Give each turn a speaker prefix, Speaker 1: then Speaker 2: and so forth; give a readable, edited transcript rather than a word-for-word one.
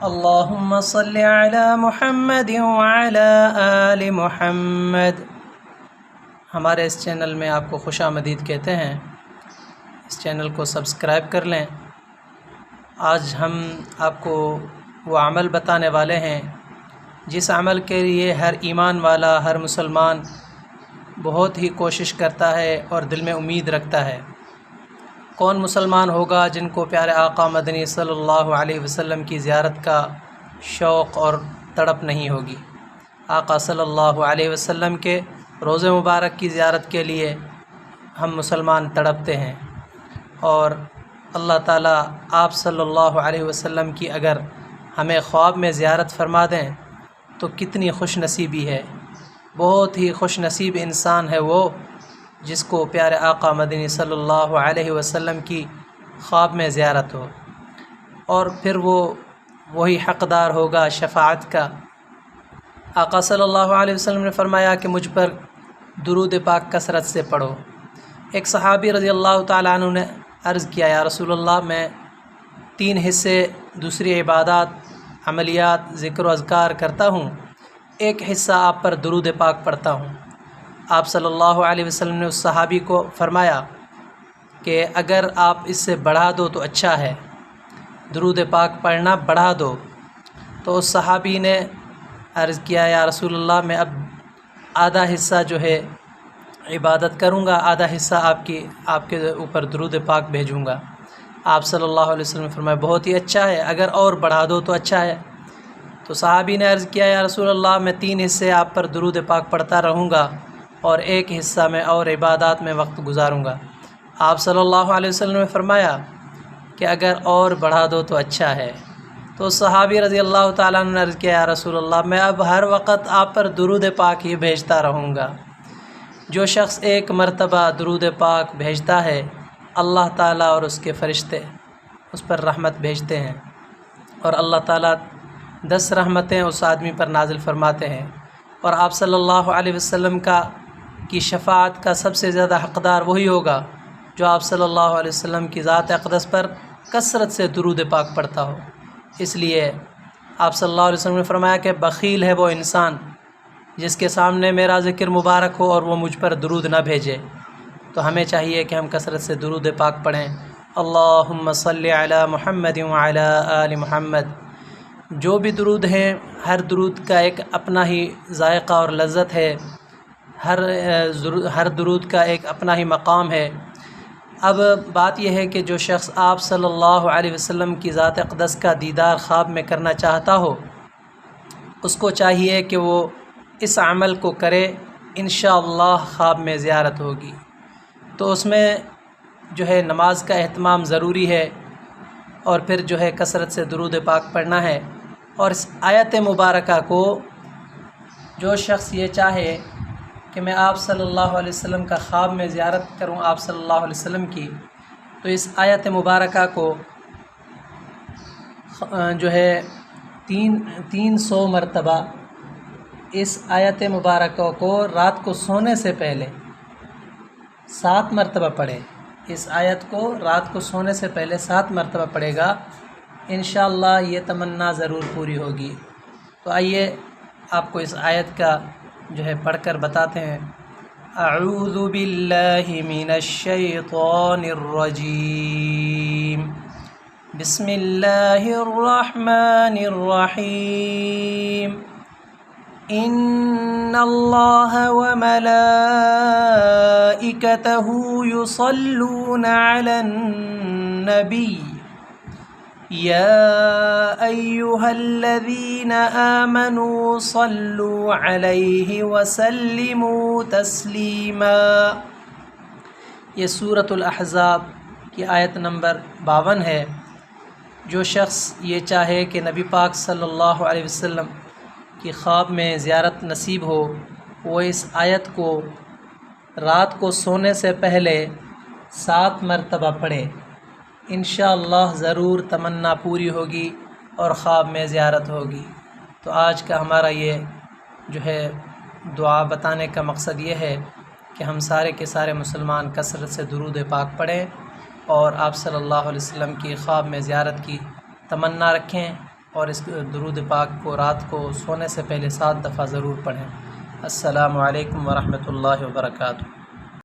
Speaker 1: اللہم صلی علی محمد وعلی آل محمد۔ ہمارے اس چینل میں آپ کو خوش آمدید کہتے ہیں، اس چینل کو سبسکرائب کر لیں۔ آج ہم آپ کو وہ عمل بتانے والے ہیں جس عمل کے لیے ہر ایمان والا، ہر مسلمان بہت ہی کوشش کرتا ہے اور دل میں امید رکھتا ہے۔ کون مسلمان ہوگا جن کو پیارے آقا مدنی صلی اللہ علیہ وسلم کی زیارت کا شوق اور تڑپ نہیں ہوگی؟ آقا صلی اللہ علیہ وسلم کے روضہ مبارک کی زیارت کے لیے ہم مسلمان تڑپتے ہیں، اور اللہ تعالیٰ آپ صلی اللہ علیہ وسلم کی اگر ہمیں خواب میں زیارت فرما دیں تو کتنی خوش نصیبی ہے۔ بہت ہی خوش نصیب انسان ہے وہ جس کو پیارے آقا مدنی صلی اللہ علیہ وسلم کی خواب میں زیارت ہو، اور پھر وہ وہی حقدار ہوگا شفاعت کا۔ آقا صلی اللہ علیہ وسلم نے فرمایا کہ مجھ پر درود پاک کثرت سے پڑھو۔ ایک صحابی رضی اللہ تعالیٰ عنہ نے عرض کیا، یا رسول اللہ، میں 3 حصے دوسری عبادات، عملیات، ذکر و اذکار کرتا ہوں، ایک حصہ آپ پر درود پاک پڑھتا ہوں۔ آپ صلی اللہ علیہ وسلم نے اس صحابی کو فرمایا کہ اگر آپ اس سے بڑھا دو تو اچھا ہے، درود پاک پڑھنا بڑھا دو۔ تو اس صحابی نے عرض کیا، یا رسول اللہ، میں اب آدھا حصہ جو ہے عبادت کروں گا، آدھا حصہ آپ کے اوپر درود پاک بھیجوں گا۔ آپ صلی اللہ علیہ وسلم نے فرمایا بہت ہی اچھا ہے، اگر اور بڑھا دو تو اچھا ہے۔ تو صحابی نے عرض کیا، یا رسول اللہ، میں 3 حصے آپ پر درود پاک پڑھتا رہوں گا اور ایک حصہ میں اور عبادات میں وقت گزاروں گا۔ آپ صلی اللہ علیہ وسلم نے فرمایا کہ اگر اور بڑھا دو تو اچھا ہے۔ تو صحابی رضی اللہ تعالیٰ عنہ نے عرض کیا، یا رسول اللہ، میں اب ہر وقت آپ پر درود پاک ہی بھیجتا رہوں گا۔ جو شخص ایک مرتبہ درود پاک بھیجتا ہے، اللہ تعالیٰ اور اس کے فرشتے اس پر رحمت بھیجتے ہیں، اور اللہ تعالیٰ 10 رحمتیں اس آدمی پر نازل فرماتے ہیں، اور آپ صلی اللہ علیہ وسلم کی شفاعت کا سب سے زیادہ حقدار وہی ہوگا جو آپ صلی اللہ علیہ وسلم کی ذات اقدس پر کثرت سے درود پاک پڑھتا ہو۔ اس لیے آپ صلی اللہ علیہ وسلم نے فرمایا کہ بخیل ہے وہ انسان جس کے سامنے میرا ذکر مبارک ہو اور وہ مجھ پر درود نہ بھیجے۔ تو ہمیں چاہیے کہ ہم کثرت سے درود پاک پڑھیں۔ اللہم صلی علی محمد وعلی آل محمد۔ جو بھی درود ہیں، ہر درود کا ایک اپنا ہی ذائقہ اور لذت ہے، ہر درود کا ایک اپنا ہی مقام ہے۔ اب بات یہ ہے کہ جو شخص آپ صلی اللہ علیہ وسلم کی ذات اقدس کا دیدار خواب میں کرنا چاہتا ہو، اس کو چاہیے کہ وہ اس عمل کو کرے، انشاءاللہ خواب میں زیارت ہوگی۔ تو اس میں جو ہے نماز کا اہتمام ضروری ہے، اور پھر جو ہے کثرت سے درود پاک پڑھنا ہے۔ اور اس آیت مبارکہ کو جو شخص یہ چاہے کہ میں آپ صلی اللہ علیہ وسلم کا خواب میں زیارت کروں آپ صلی اللہ علیہ وسلم کی، تو اس آیت مبارکہ کو جو ہے 300 مرتبہ اس آیت مبارکہ کو رات کو سونے سے پہلے 7 مرتبہ پڑھے۔ اس آیت کو رات کو سونے سے پہلے 7 مرتبہ پڑھے گا، انشاءاللہ یہ تمنا ضرور پوری ہوگی۔ تو آئیے آپ کو اس آیت کا جو ہے پڑھ کر بتاتے ہیں۔ اعوذ باللہ من الشیطان الرجیم، بسم اللہ الرحمن الرحیم، ان اللہ وملائکتہ یصلون علی النبی یا ایہا الذین آمنوا صلوا علیہ وسلموا تسلیما۔ یہ سورۃ الاحزاب کی آیت نمبر 52 ہے۔ جو شخص یہ چاہے کہ نبی پاک صلی اللہ علیہ وسلم کی خواب میں زیارت نصیب ہو، وہ اس آیت کو رات کو سونے سے پہلے 7 مرتبہ پڑھے، انشاءاللہ ضرور تمنا پوری ہوگی اور خواب میں زیارت ہوگی۔ تو آج کا ہمارا یہ جو ہے دعا بتانے کا مقصد یہ ہے کہ ہم سارے کے سارے مسلمان کثرت سے درود پاک پڑھیں اور آپ صلی اللہ علیہ وسلم کی خواب میں زیارت کی تمنا رکھیں اور اس درود پاک کو رات کو سونے سے پہلے 7 دفعہ ضرور پڑھیں۔ السلام علیکم ورحمۃ اللہ وبرکاتہ۔